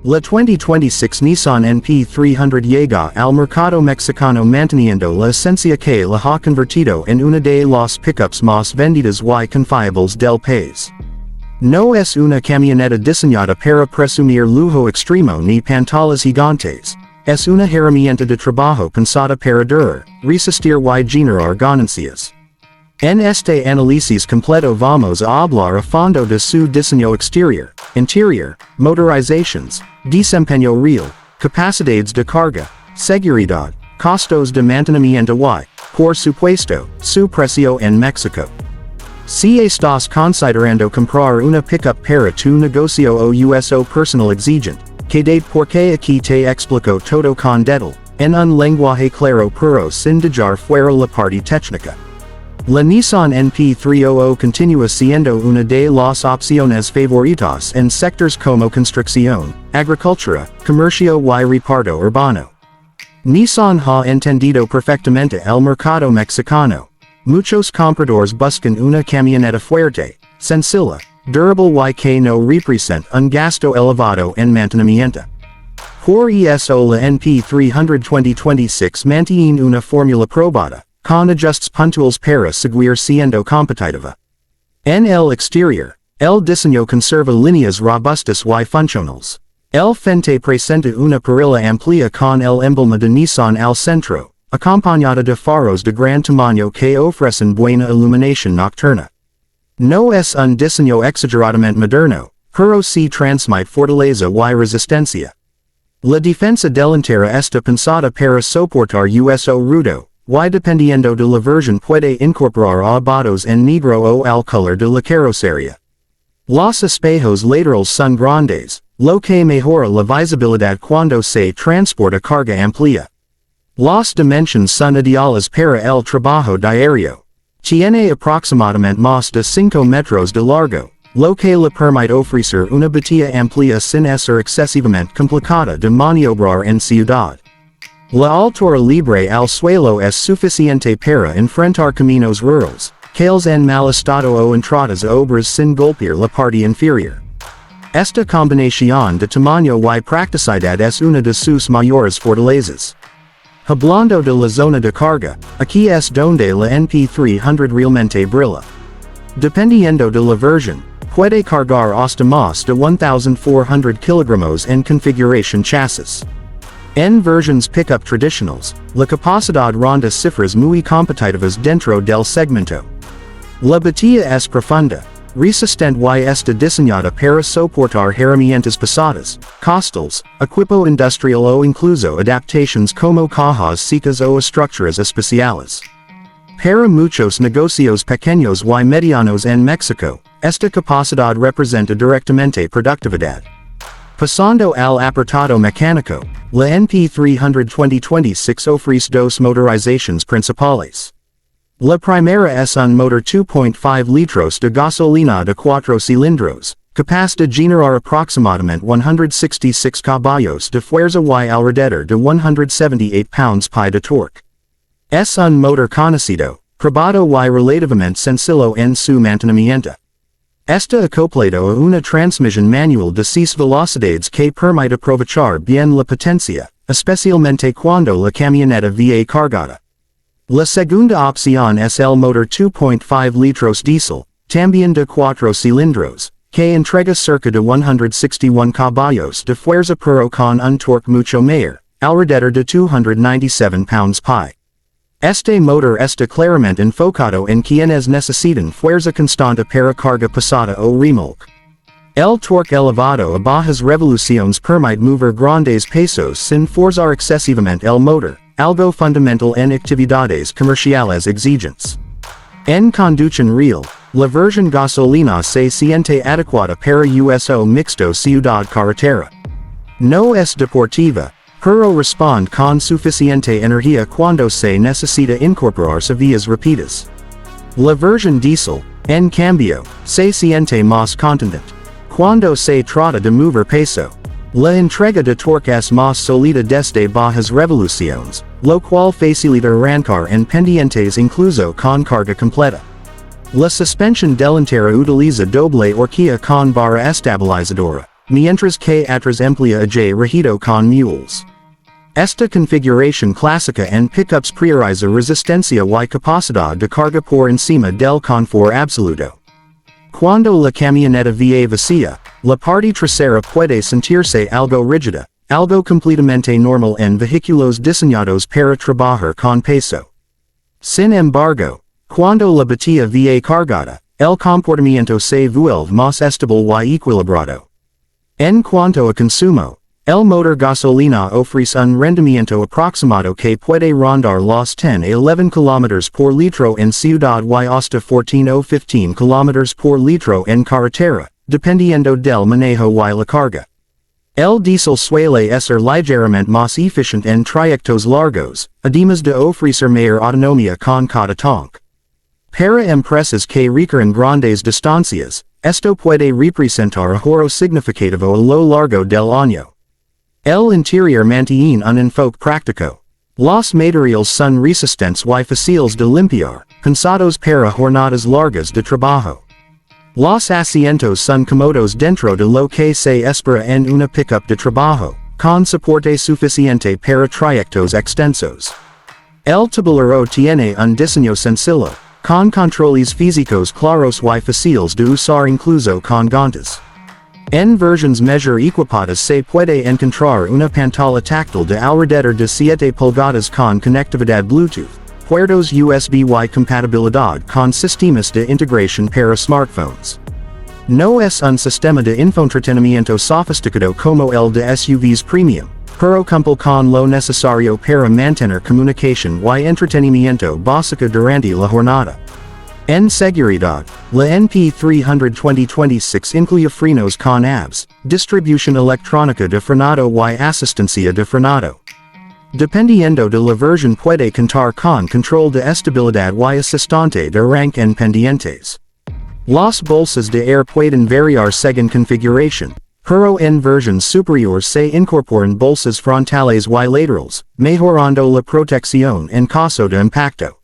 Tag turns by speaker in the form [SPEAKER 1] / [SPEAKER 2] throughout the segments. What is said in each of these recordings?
[SPEAKER 1] La 2026 Nissan NP300 llega al mercado mexicano manteniendo la esencia que la ha convertido en una de las pickups más vendidas y confiables del país. No es una camioneta diseñada para presumir lujo extremo ni pantallas gigantes, es una herramienta de trabajo pensada para durar, resistir y generar ganancias. En este análisis completo vamos a hablar a fondo de su diseño exterior, interior, motorizaciones, desempeño real, capacidades de carga, seguridad, costos de mantenimiento y, por supuesto, su precio en México. Si estás considerando comprar una pickup para tu negocio o uso personal exigente, quédate porque aquí te explico todo con detalle, en un lenguaje claro pero sin dejar fuera la parte técnica. La Nissan NP300 continúa siendo una de las opciones favoritas en sectores como construcción, agricultura, comercio y reparto urbano. Nissan ha entendido perfectamente el mercado mexicano. Muchos compradores buscan una camioneta fuerte, sencilla, durable y que no representa un gasto elevado en mantenimiento. Por eso la NP300 2026 mantiene una fórmula probada, con ajustes puntuales para seguir siendo competitiva. En el exterior, el diseño conserva líneas robustas y funcionales. El frente presenta una parrilla amplia con el emblema de Nissan al centro, acompañada de faros de gran tamaño que ofrecen buena iluminación nocturna. No es un diseño exageradamente moderno, pero sí transmite fortaleza y resistencia. La defensa delantera está pensada para soportar uso rudo, y dependiendo de la versión puede incorporar abados en negro o al color de la carrocería. Los espejos laterales son grandes, lo que mejora la visibilidad cuando se transporta carga amplia. Las dimensiones son ideales para el trabajo diario. Tiene aproximadamente más de 5 metros de largo, lo que le permite ofrecer una batería amplia sin ser excesivamente complicada de maniobrar en ciudad. La altura libre al suelo es suficiente para enfrentar caminos rurales, calles en mal estado o entradas a obras sin golpear la parte inferior. Esta combinación de tamaño y practicidad es una de sus mayores fortalezas. Hablando de la zona de carga, aquí es donde la NP300 realmente brilla. Dependiendo de la versión, puede cargar hasta más de 1,400 kilogramos en configuración chasis. En versiones pickup tradicionales, la capacidad ronda cifras muy competitivas dentro del segmento. La batería es profunda, resistente y está diseñada para soportar herramientas pesadas, costales, equipo industrial o incluso adaptaciones como cajas secas o estructuras especiales. Para muchos negocios pequeños y medianos en México, esta capacidad representa directamente productividad. Pasando al apartado mecánico, la NP300 2026 ofrece dos motorizaciones principales. La primera es un motor 2.5 litros de gasolina de 4 cilindros, capaz de generar aproximadamente 166 caballos de fuerza y alrededor de 178 pounds-pie de torque. Es un motor conocido, probado y relativamente sencillo en su mantenimiento. Está acoplado a una transmisión manual de 6 velocidades que permite aprovechar bien la potencia, especialmente cuando la camioneta va cargada. La segunda opción es el motor 2.5 litros diesel, también de 4 cilindros, que entrega cerca de 161 caballos de fuerza pero con un torque mucho mayor, alrededor de 297 pounds-pie. Este motor está claramente enfocado en quienes necesitan fuerza constante para carga pesada o remolque. El torque elevado a bajas revoluciones permite mover grandes pesos sin forzar excesivamente el motor, algo fundamental en actividades comerciales exigentes. En conducción real, la versión gasolina se siente adecuada para uso mixto ciudad-carretera. No es deportiva, pero responde con suficiente energía cuando se necesita incorporarse vías rápidas. La versión diesel, en cambio, se siente más contundente. Cuando se trata de mover peso, la entrega de torque es más sólida desde bajas revoluciones, lo cual facilita arrancar en pendientes incluso con carga completa. La suspensión delantera utiliza doble horquilla con barra estabilizadora, mientras que otras emplea j regido con mules. Esta configuración clásica en pickups prioriza resistencia y capacidad de carga por encima del confort absoluto. Cuando la camioneta va vacía, la parte trasera puede sentirse algo rígida, algo completamente normal en vehículos diseñados para trabajar con peso. Sin embargo, cuando la batería va cargada, el comportamiento se vuelve más estable y equilibrado. En cuanto a consumo, el motor gasolina ofrece un rendimiento aproximado que puede rondar los 10 a 11 km por litro en ciudad y hasta 14 o 15 km por litro en carretera, dependiendo del manejo y la carga. El diésel suele ser ligeramente más eficiente en trayectos largos, además de ofrecer mayor autonomía con cada tanque. Para empresas que requieren grandes distancias, esto puede representar ahorro significativo a lo largo del año. El interior mantiene un enfoque práctico. Los materiales son resistentes y fáciles de limpiar, pensados para jornadas largas de trabajo. Los asientos son cómodos dentro de lo que se espera en una pickup de trabajo, con soporte suficiente para trayectos extensos. El tablero tiene un diseño sencillo, con controles físicos claros y fáciles de usar incluso con ganchos. En versiones mejor equipadas se puede encontrar una pantalla táctil de alrededor de 7 pulgadas con conectividad Bluetooth, puertos USB y compatibilidad con sistemas de integración para smartphones. No es un sistema de infoentretenimiento sofisticado como el de SUVs premium, pero cumple con lo necesario para mantener comunicación y entretenimiento básico durante la jornada. En seguridad, la NP300 2026 incluye frenos con ABS, distribución electrónica de frenado y asistencia de frenado. Dependiendo de la versión puede contar con control de estabilidad y asistente de arranque en pendientes. Las bolsas de aire pueden variar según configuración, pero en versiones superiores se incorporan bolsas frontales y laterales, mejorando la protección en caso de impacto.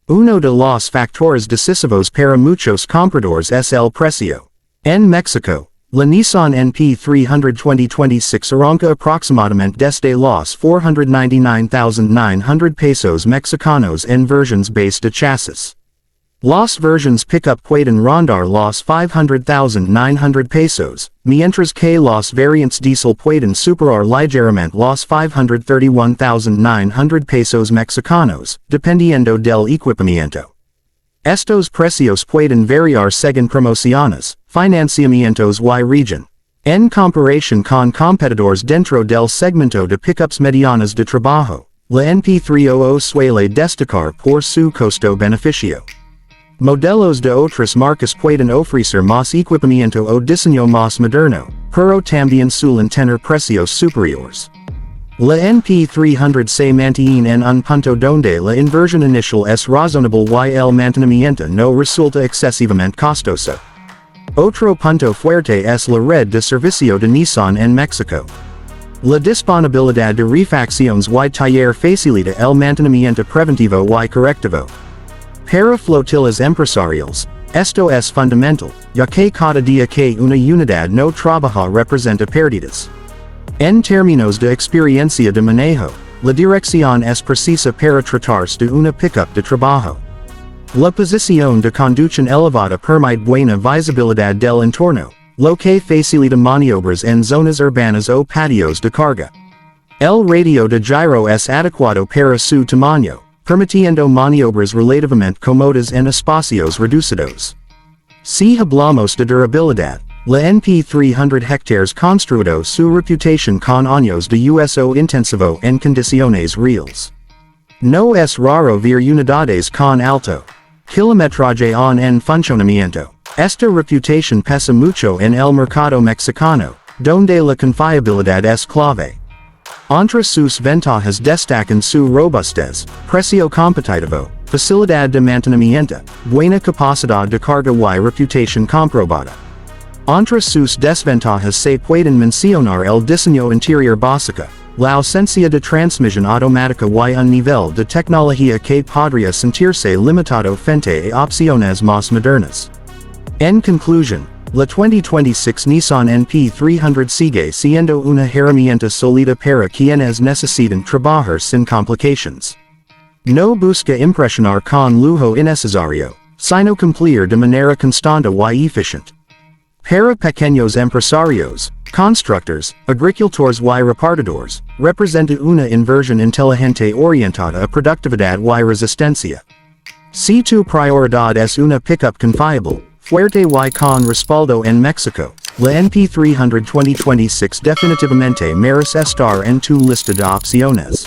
[SPEAKER 1] Uno de los factores decisivos para muchos compradores es el precio. En México, la Nissan NP300 2026 arranca aproximadamente desde los 499,900 pesos mexicanos en versiones base de chasis. Las versiones pickup pueden rondar los 500,900 pesos, mientras que los variantes diesel pueden superar ligeramente los 531,900 pesos mexicanos, dependiendo del equipamiento. Estos precios pueden variar según promociones, financiamientos y región. En comparación con competidores dentro del segmento de pickups medianas de trabajo, la NP300 suele destacar por su costo-beneficio. Modelos de otras marcas pueden ofrecer más equipamiento o diseño más moderno, pero también suelen tener precios superiores. La NP300 se mantiene en un punto donde la inversión inicial es razonable y el mantenimiento no resulta excesivamente costoso. Otro punto fuerte es la red de servicio de Nissan en México. La disponibilidad de refacciones y taller facilita el mantenimiento preventivo y correctivo. Para flotillas empresariales, esto es fundamental, ya que cada día que una unidad no trabaja representa pérdidas. En términos de experiencia de manejo, la dirección es precisa para tratarse de una pickup de trabajo. La posición de conducción elevada permite buena visibilidad del entorno, lo que facilita maniobras en zonas urbanas o patios de carga. El radio de giro es adecuado para su tamaño, permitiendo maniobras relativamente cómodas en espacios reducidos. Si hablamos de durabilidad, la NP300 hectares construyó su reputación con años de uso intensivo en condiciones reales. No es raro ver unidades con alto kilometraje en funcionamiento. Esta reputación pesa mucho en el mercado mexicano, donde la confiabilidad es clave. Entre sus ventajas destacan su robustez, precio competitivo, facilidad de mantenimiento, buena capacidad de carga y reputación comprobada. Entre sus desventajas se pueden mencionar el diseño interior básico, la ausencia de transmisión automática y un nivel de tecnología que podría sentirse limitado frente a opciones más modernas. En conclusión, La 2026 Nissan NP300 sigue siendo una herramienta sólida para quienes necesitan trabajar sin complications. No busca impresionar con lujo innecesario, sino cumplir de manera constante y eficiente. Para pequeños empresarios, constructores, agricultores y repartidores, representa una inversión inteligente orientada a productividad y resistencia. Si tu prioridad es una pickup confiable, fuerte y con respaldo en México, la NP300 2026 definitivamente merece estar en tu lista de opciones.